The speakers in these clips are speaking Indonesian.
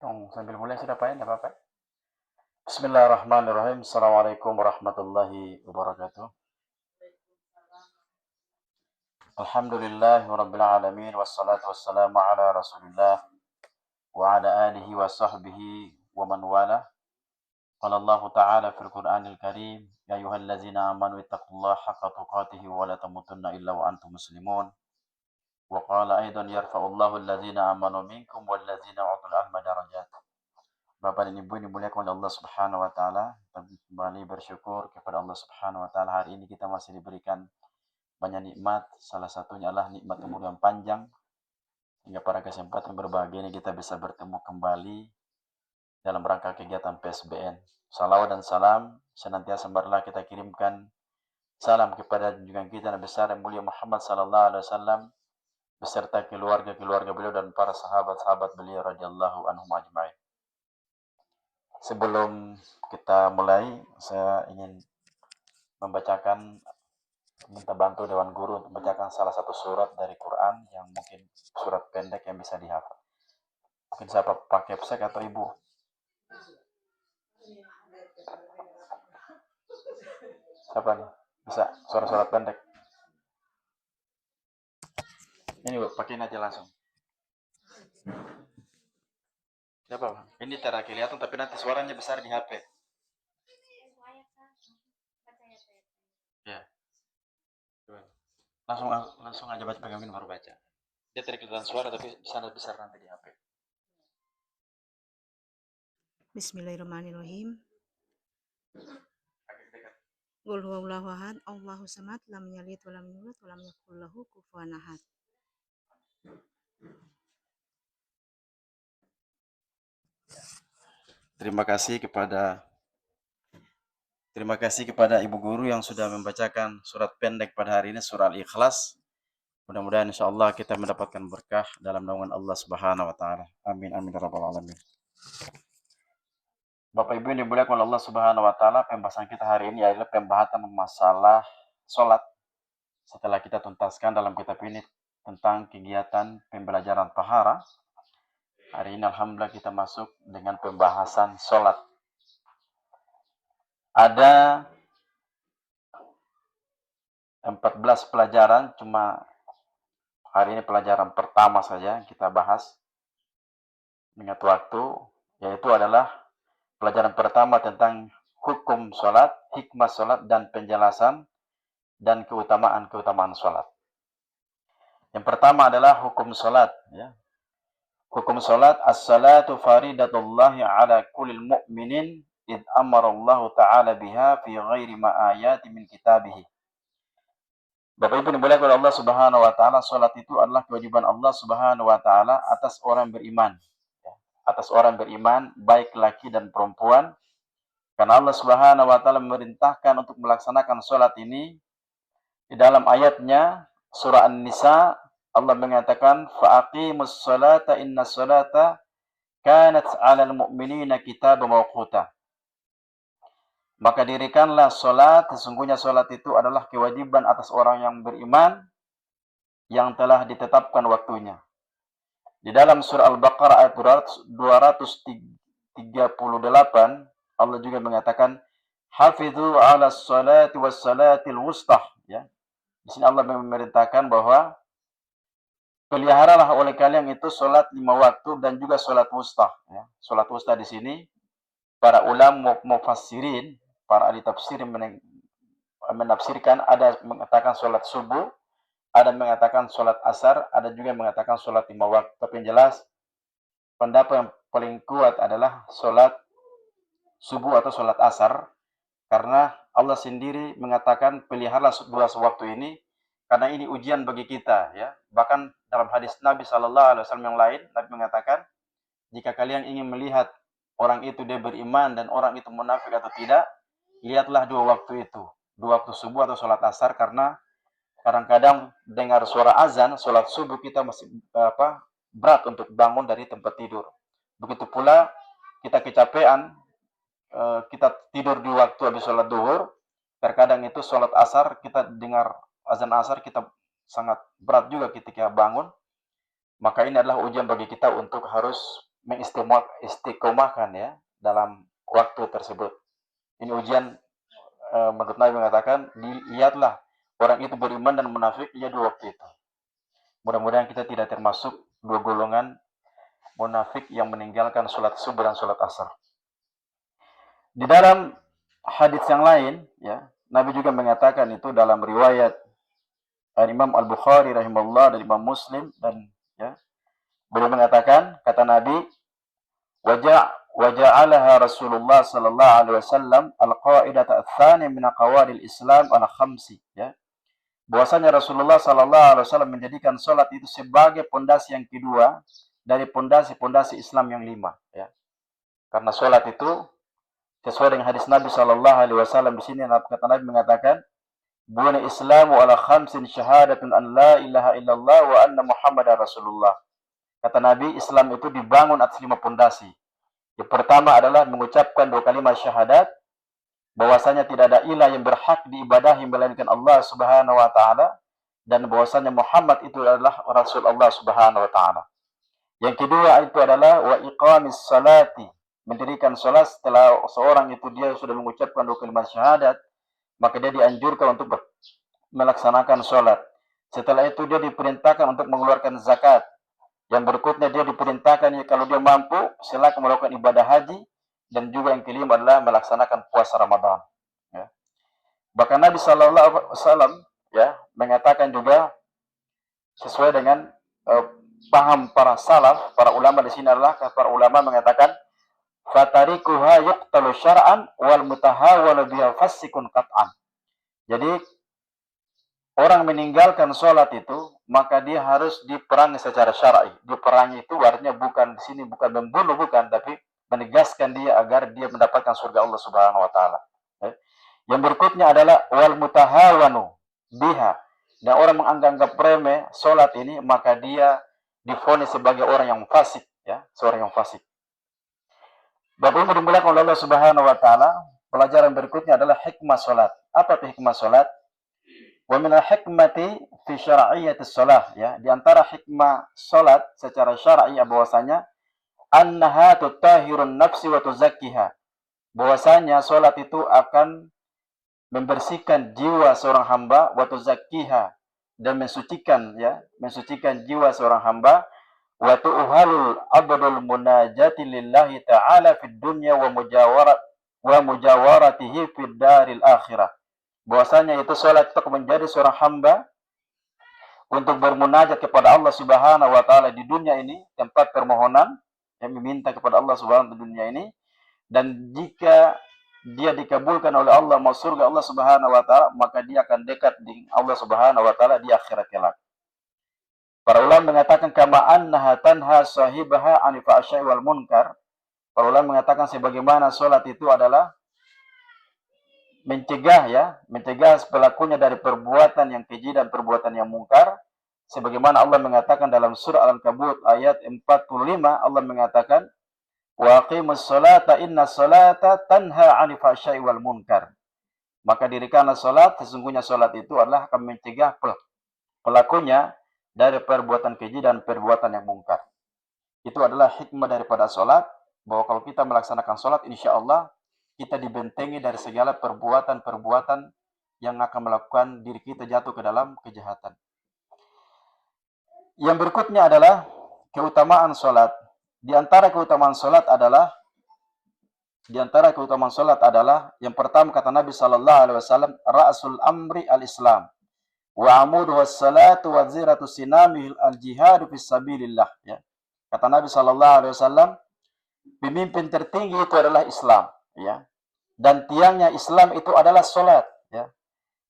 Sambil mulai sudah Pak ya, tidak apa-apa. Bismillahirrahmanirrahim. Assalamualaikum warahmatullahi wabarakatuh. Alhamdulillahi rabbil alamin. Wassalatu wassalamu ala rasulillah wa ala alihi wa sahbihi wa man wala. Qala Allah ta'ala fil Qur'anil Karim, ya ayyuhallazina amanu ittaqullaha haqqa tuqatih wa la tamutunna illa wa antum muslimun. Wa qala aidan yarfa'ullahu allazina amanu minkum wallazina utul ilma darajat. Bapak dan Ibu yang dimuliakan oleh Allah Subhanahu wa taala, kami kembali bersyukur kepada Allah Subhanahu wa taala. Hari ini kita masih diberikan banyak nikmat, salah satunya adalah nikmat umur yang panjang. Hingga pada kesempatan berbahagia ini kita bisa bertemu kembali dalam rangka kegiatan PSBN. Salawat dan salam senantiasa marilah kita kirimkan salam kepada junjungan kita Nabi besar yang mulia Muhammad sallallahu alaihi wasallam beserta keluarga-keluarga beliau dan para sahabat-sahabat beliau radhiyallahu anhum ajma'in. Sebelum kita mulai, saya ingin minta bantu Dewan Guru untuk membacakan salah satu surat dari Quran yang mungkin surat pendek yang bisa dihafal. Mungkin saya pakai pesek atau Ibu? Siapa nih? Bisa surat pendek? Ini Bu, pakai aja langsung. Siapa Bang? Ini tidak kelihatan tapi nanti suaranya besar di HP. Ya. Langsung aja baca pegang baru baca. Dia tidak kelihatan suara tapi sangat besar nanti di HP. Bismillahirrahmanirrahim. Qul huwallahu ahad, Allahu samad, lam yalid wa lam yulad wa lam yakul lahu kufuwan ahad. Terima kasih kepada Ibu Guru yang sudah membacakan surat pendek pada hari ini, surah Al-Ikhlas. Mudah-mudahan insyaallah kita mendapatkan berkah dalam naungan Allah Subhanahu wa taala. Amin amin ya rabbal alamin. Bapak Ibu yang dimuliakan oleh Allah Subhanahu wa taala, pembahasan kita hari ini adalah pembahasan masalah salat. Setelah kita tuntaskan dalam kitab ini tentang kegiatan pembelajaran tahara, hari ini alhamdulillah kita masuk dengan pembahasan salat. Ada 14 pelajaran, cuma hari ini pelajaran pertama saja kita bahas mengingat waktu, yaitu adalah pelajaran pertama tentang hukum sholat, hikmah sholat, dan penjelasan dan keutamaan sholat. Yang pertama adalah hukum sholat. Ya. Hukum sholat, as-salatu faridatullahi ala kulil mu'minin id amarallahu ta'ala biha fi ghairi ma'ayati min kitabihi. Bapak Ibu dimuliakan oleh Allah Subhanahu wa taala, salat itu adalah kewajiban Allah Subhanahu wa taala atas orang beriman. Atas orang beriman baik laki dan perempuan. Karena Allah Subhanahu wa taala memerintahkan untuk melaksanakan salat ini di dalam ayatnya surah An-Nisa, Allah mengatakan faqimus salata innas salata kanat 'alal mu'minina kitaban mawquta. Maka dirikanlah salat, sesungguhnya salat itu adalah kewajiban atas orang yang beriman yang telah ditetapkan waktunya. Di dalam surah Al-Baqarah ayat 238 Allah juga mengatakan hafidhu 'alas salati was salatil wustah, ya. Di sini Allah memerintahkan bahwa peliharalah oleh kalian itu salat 5 waktu dan juga salat wustah, ya. Salat wustah di sini para ulama mufassirin, para ahli tafsir menafsirkan, ada mengatakan salat subuh, ada mengatakan salat asar, ada juga mengatakan salat 5 waktu. Tapi yang jelas pendapat yang paling kuat adalah salat subuh atau salat asar, karena Allah sendiri mengatakan peliharalah dua waktu ini karena ini ujian bagi kita, ya. Bahkan dalam hadis Nabi SAW yang lain, Nabi mengatakan jika kalian ingin melihat orang itu dia beriman dan orang itu munafik atau tidak, lihatlah dua waktu itu, dua waktu subuh atau salat asar, karena kadang-kadang dengar suara azan salat subuh kita masih berat untuk bangun dari tempat tidur. Begitu pula kita kecapean, kita tidur di waktu habis sholat duhur, terkadang itu sholat asar, kita dengar azan asar, kita sangat berat juga ketika bangun. Maka ini adalah ujian bagi kita untuk harus mengistiqomahkan ya dalam waktu tersebut. Ini ujian menurut Nabi mengatakan, lihatlah orang itu beriman dan munafik ya di waktu itu. Mudah-mudahan kita tidak termasuk dua golongan munafik yang meninggalkan sholat subuh dan sholat asar. Di dalam hadis yang lain, ya, Nabi juga mengatakan itu dalam riwayat Imam Al-Bukhari rahimahullah dan Imam Muslim dan ya, beliau mengatakan kata Nabi waja'alaha Rasulullah sallallahu alaihi wasallam al-qa'idata ats-tsani min qawaidil Islam ala khamsi ya. Bahwasanya Rasulullah sallallahu alaihi wasallam menjadikan salat itu sebagai pondasi yang kedua dari pondasi-pondasi Islam yang 5 ya. Karena salat itu sesuai dengan hadis Nabi sallallahu alaihi wasallam di sini kata Nabi mengatakan Buna Islamu ala khamsin syahadatun an la ilaha illallah wa anna Muhammadar Rasulullah. Kata Nabi, Islam itu dibangun atas 5 pondasi. Yang pertama adalah mengucapkan 2 kalimat syahadat, bahwasanya tidak ada ilah yang berhak diibadahi melainkan Allah Subhanahu wa taala dan bahwasanya Muhammad itu adalah Rasul Allah Subhanahu wa taala. Yang kedua itu adalah wa iqamis salati, mendirikan salat setelah seorang itu dia sudah mengucapkan 2 kalimat syahadat, maka dia dianjurkan untuk melaksanakan sholat. Setelah itu dia diperintahkan untuk mengeluarkan zakat. Yang berikutnya dia diperintahkan kalau dia mampu silakan melakukan ibadah haji, dan juga yang kelima adalah melaksanakan puasa Ramadan. Ya. Bahkan Nabi Sallallahu Alaihi Wasallam ya mengatakan juga sesuai dengan paham para salaf, para ulama di sini adalah para ulama mengatakan fatarikuha yuqtalu syar'an wal mutahawwalu biha fasikun qat'an. Jadi orang meninggalkan sholat itu maka dia harus diperangi secara syar'i. Diperangi itu artinya bukan di sini bukan membunuh bukan, tapi menegaskan dia agar dia mendapatkan surga Allah Subhanahu wa taala. Yang berikutnya adalah wal mutahawanu biha. Dan orang menganggap remeh sholat ini maka dia divonis sebagai orang yang fasik ya, seorang yang fasik. Bapak Ibu dimuliakan oleh Allah Subhanahu wa taala, pelajaran berikutnya adalah hikmah salat. Apa itu hikmah salat? Wa min al-hikmati fi syar'iyyatis shalah ya, di antara hikmah salat secara syar'i bahwasanya annaha tutahhirun nafsi wa tuzakkiha. Bahwasanya salat itu akan membersihkan jiwa seorang hamba wa tuzakkiha, dan mensucikan ya, mensucikan jiwa seorang hamba. Wa tu'halul abdul munajati lillahi ta'ala fid dunya wa mujawaratihi fid daril akhirah. Bahwasanya itu salat itu menjadi seorang hamba untuk bermunajat kepada Allah Subhanahu wa taala di dunia ini, tempat permohonan yang meminta kepada Allah Subhanahu wa taala di dunia ini, dan jika dia dikabulkan oleh Allah masuk surga Allah Subhanahu wa taala, maka dia akan dekat dengan Allah Subhanahu wa taala di akhirat kelak. Para ulama mengatakan kama annaha tanha sahibaha 'anil fahsya'i wal munkar. Para ulama mengatakan sebagaimana salat itu adalah mencegah ya, mencegah pelakunya dari perbuatan yang keji dan perbuatan yang mungkar. Sebagaimana Allah mengatakan dalam surah Al-Ankabut ayat 45, Allah mengatakan wa aqimus salata innas salata tanha 'anil fahsya'i wal munkar. Maka dirikanlah salat, sesungguhnya salat itu adalah akan mencegah pelakunya dari perbuatan keji dan perbuatan yang mungkar. Itu adalah hikmah daripada salat, bahwa kalau kita melaksanakan salat, insya Allah kita dibentengi dari segala perbuatan-perbuatan yang akan melakukan diri kita jatuh ke dalam kejahatan. Yang berikutnya adalah keutamaan salat. Di antara keutamaan salat adalah yang pertama kata Nabi sallallahu alaihi wasallam, ra'sul amri al-Islam wa amuduhu as-salatu wa ziratu sinamihil al-jihadu fis sabilillah ya. Kata Nabi sallallahu alaihi wasallam, pemimpin tertinggi itu adalah Islam ya. Dan tiangnya Islam itu adalah salat ya.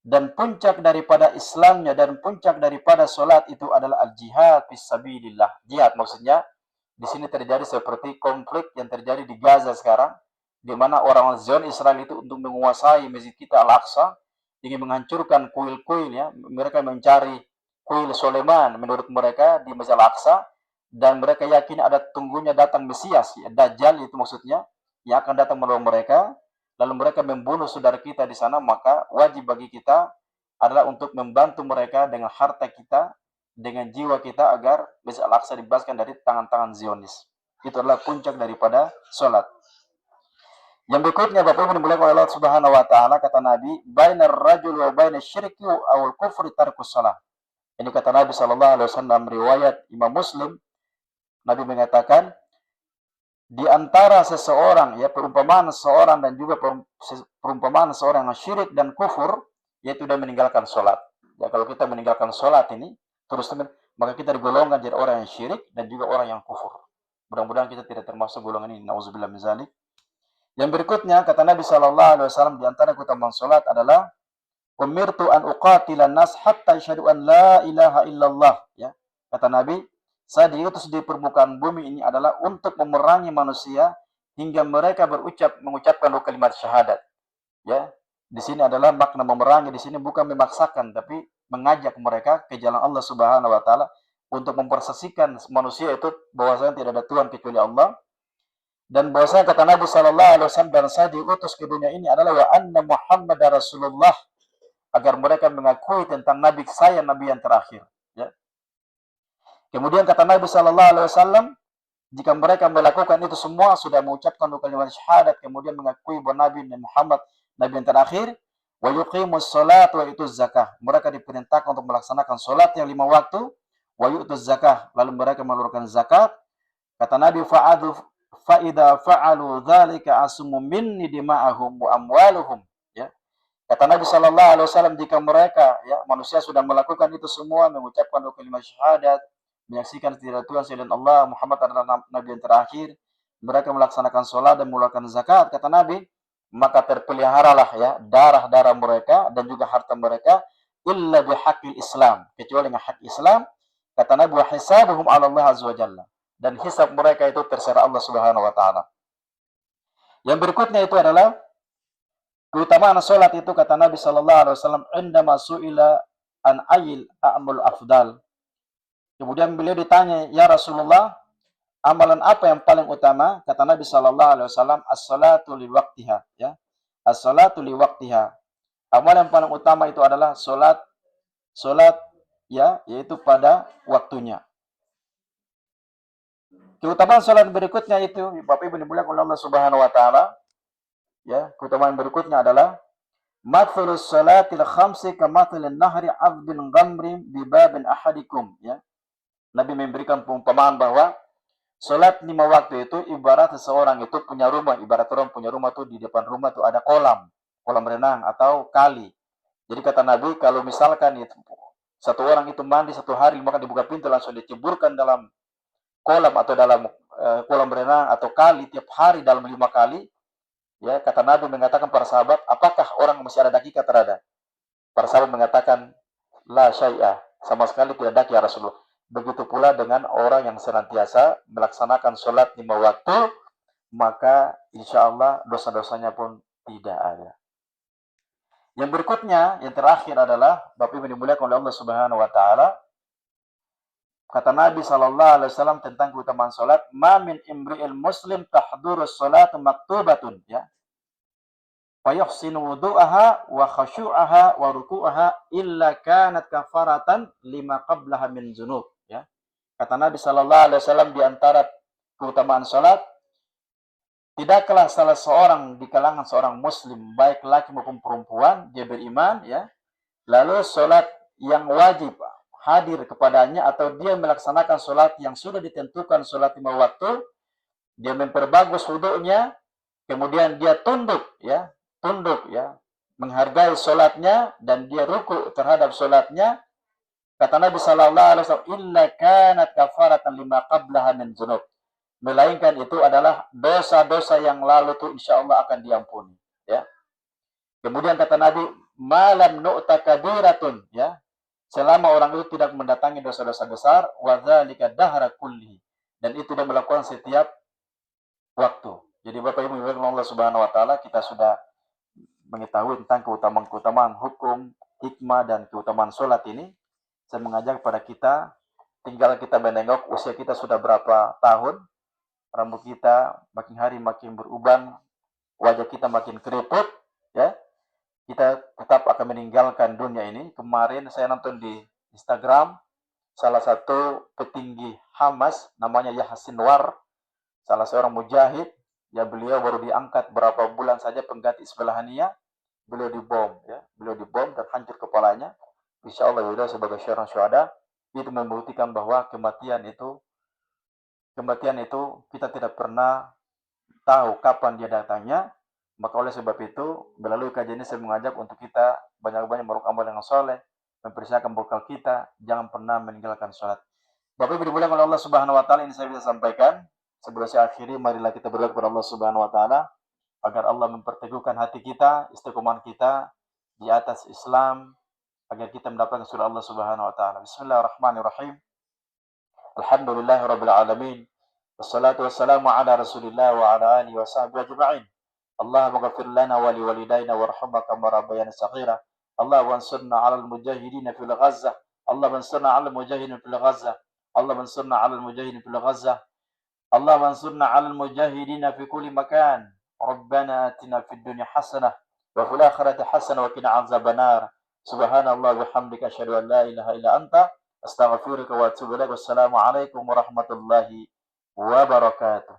Dan puncak daripada Islamnya dan puncak daripada salat itu adalah al-jihad fis sabilillah. Jihad maksudnya di sini terjadi seperti konflik yang terjadi di Gaza sekarang, di mana orang Zionis Israel itu untuk menguasai masjid kita Al-Aqsa, ingin menghancurkan kuil-kuil ya. Mereka mencari kuil Sulaiman menurut mereka di Masjid Al-Aqsa, dan mereka yakin ada tunggunya datang Mesias ya, Dajjal itu maksudnya, yang akan datang menolong mereka. Lalu mereka membunuh saudara kita di sana, maka wajib bagi kita adalah untuk membantu mereka dengan harta kita, dengan jiwa kita agar Masjid Al-Aqsa dibebaskan dari tangan-tangan Zionis. Itu adalah puncak daripada salat. Yang berikutnya Bapak Ibu dimulai oleh Allah Subhanahu wa taala, kata Nabi, bainar rajul wa bainash syirki awal kufri tarkus salah. Ini kata Nabi sallallahu alaihi wasallam, riwayat Imam Muslim. Nabi mengatakan, di antara seseorang, ya, perumpamaan seseorang dan juga perumpamaan seseorang yang syirik dan kufur, yaitu dia meninggalkan sholat. Ya, kalau kita meninggalkan sholat ini terus maka kita digolongkan jadi orang yang syirik dan juga orang yang kufur. Mudah-mudahan kita tidak termasuk golongan ini. Nauzubillah min dzalik. Yang berikutnya kata Nabi sallallahu alaihi wasallam, di antara keutamaan salat adalah umirtu an uqatilan nas hatta yashhadu an la ilaha illallah, ya. Kata Nabi, saya diutus di permukaan bumi ini adalah untuk memerangi manusia hingga mereka mengucapkan kalimat syahadat. Ya. Di sini adalah makna memerangi, di sini bukan memaksakan tapi mengajak mereka ke jalan Allah Subhanahu wa taala untuk mempersaksikan manusia itu bahwasanya tidak ada Tuhan kecuali Allah. Dan bahwasanya kata Nabi sallallahu alaihi wasallam, dan saya diutus ke dunia ini adalah wa anna Muhammadar Rasulullah, agar mereka mengakui tentang nabi saya, nabi yang terakhir, ya. Kemudian kata Nabi sallallahu alaihi wasallam, jika mereka melakukan itu semua, sudah mengucapkan kalimat syahadat, kemudian mengakui bahwa Nabi Muhammad nabi yang terakhir, wa yuqimus salat wa yutuz zakah, mereka diperintahkan untuk melaksanakan salat yang 5 waktu, wa yutuz zakah, lalu mereka mengeluarkan zakat. Kata Nabi, fa'idha fa'alu dzalika asmu minni dima'ahum wa amwaluhum, ya. Kata Nabi sallallahu alaihi wasallam, jika mereka, ya, manusia sudah melakukan itu semua, mengucapkan kalimat syahadat, menyaksikan tidak Tuhan selain Allah, Muhammad adalah nabi yang terakhir, mereka melaksanakan sholat dan mengeluarkan zakat, kata Nabi, maka terpeliharalah, ya, darah-darah mereka dan juga harta mereka illa bihaqqil Islam, kecuali dengan hak Islam. Kata Nabi, wa hisabuhum 'ala Allah azza wa jalla, dan hisab mereka itu terserah Allah Subhanahu wa taala. Yang berikutnya itu adalah keutamaan salat itu, kata Nabi sallallahu alaihi wasallam, indama su'ila an ayil a'mal afdal. Kemudian beliau ditanya, ya Rasulullah, amalan apa yang paling utama? Kata Nabi sallallahu alaihi wasallam, as-salatu li waqtiha, ya. As-salatu li waqtiha. Amalan yang paling utama itu adalah salat, ya, yaitu pada waktunya. Keutamaan salat berikutnya itu, Bapak Ibu dimuliakan oleh Allah Subhanahu wa taala, ya, keutamaan berikutnya adalah mathalus salatil khamsi kamathalin nahri 'abdin ghamrin bi babin ahadikum, ya. Nabi memberikan perumpamaan bahwa salat 5 waktu itu ibarat seseorang itu punya rumah, ibarat orang punya rumah tuh, di depan rumah tuh ada kolam renang atau kali. Jadi kata Nabi, kalau misalkan itu satu orang itu mandi 1 hari, maka dibuka pintu langsung diceburkan dalam kolam atau dalam kolam renang atau kali tiap hari dalam 5 kali. Ya, kata Nabi mengatakan para sahabat, apakah orang masih ada daki atau ada? Para sahabat mengatakan, la syai'ah, sama sekali tidak daki ya Rasulullah. Begitu pula dengan orang yang senantiasa melaksanakan sholat 5 waktu, maka insya Allah dosa-dosanya pun tidak ada. Yang berikutnya, yang terakhir adalah, Bapak Ibu dimuliakan oleh Allah Subhanahu wa taala, kata Nabi sallallahu alaihi wasallam tentang keutamaan salat, ma min imri'il muslim tahdurus salatu maktubatun, ya. Wa yuhsinu wudu'aha wa khushu'aha wa ruku'aha illa kanat kafaratan lima qablaha min dzunub, ya. Kata Nabi sallallahu alaihi wasallam, di antara keutamaan salat, tidaklah salah seorang di kalangan seorang muslim, baik laki maupun perempuan, dia beriman, ya, lalu salat yang wajib hadir kepadanya atau dia melaksanakan salat yang sudah ditentukan salat 5 waktu, dia memperbagus wudunya, kemudian dia tunduk, ya, menghargai salatnya dan dia ruku terhadap salatnya, kata Nabi sallallahu alaihi wasallam, illa kanat kafaratan lima qablaha min dzunub, melainkan itu adalah dosa-dosa yang lalu itu insyaallah akan diampuni, ya. Kemudian kata Nabi, malam nu'ta kabiratun, ya, selama orang itu tidak mendatangi dosa-dosa besar, wa dzalika dahra kulli, dan itu dia melakukan setiap waktu. Jadi Bapak Ibu Allah Subhanahu wa taala, kita sudah mengetahui tentang keutamaan hukum, hikmah dan keutamaan salat ini. Saya mengajak kepada kita, tinggal kita menengok usia kita sudah berapa tahun, rambut kita makin hari makin beruban, wajah kita makin keriput, ya. Kita tetap akan meninggalkan dunia ini. Kemarin saya nonton di Instagram salah satu petinggi Hamas, namanya Yahya Sinwar. salah seorang mujahid, ya beliau baru diangkat berapa bulan saja pengganti sebelahnya, beliau dibom, ya, beliau dibom dan hancur kepalanya. Insya Allah beliau sebagai seorang syuhada. Itu membuktikan bahwa kematian itu kita tidak pernah tahu kapan dia datangnya. Maka oleh sebab itu, melalui kajian ini saya mengajak untuk kita banyak-banyak melakukan amal yang soleh, mempersiapkan bekal kita, jangan pernah meninggalkan sholat. Bapak Ibu dimuliakan oleh Allah Subhanahu wa taala, ini saya bisa sampaikan. Sebelum saya akhiri, marilah kita berdoa kepada Allah Subhanahu wa taala agar Allah memperteguhkan hati kita, istiqomah kita di atas Islam, agar kita mendapatkan surga Allah Subhanahu wa taala. Bismillahirrahmanirrahim. Alhamdulillahirabbil alamin. Wassalatu wassalamu ala Rasulillah wa ala alihi wa sahbihi ajma'in. Allahumma ghfir lana wa liwalidayna warhamna kama rabbayana saghira. Allahumma ansurna 'alal mujahidin fil Ghazzah. Allahumma ansurna 'alal mujahidin fil Ghazzah. Allahumma ansurna 'alal mujahidin fil Ghazzah. Allahumma ansurna 'alal mujahidin fi kulli makan. Rabbana atina fid dunya hasanah wa fil akhirati hasanah wa qina adzabannar. Subhanallah bihamdika asyhadu an la ilaha illa anta astaghfiruka wa atubu ilaik. Wassalamu alaikum warahmatullahi wabarakatuh.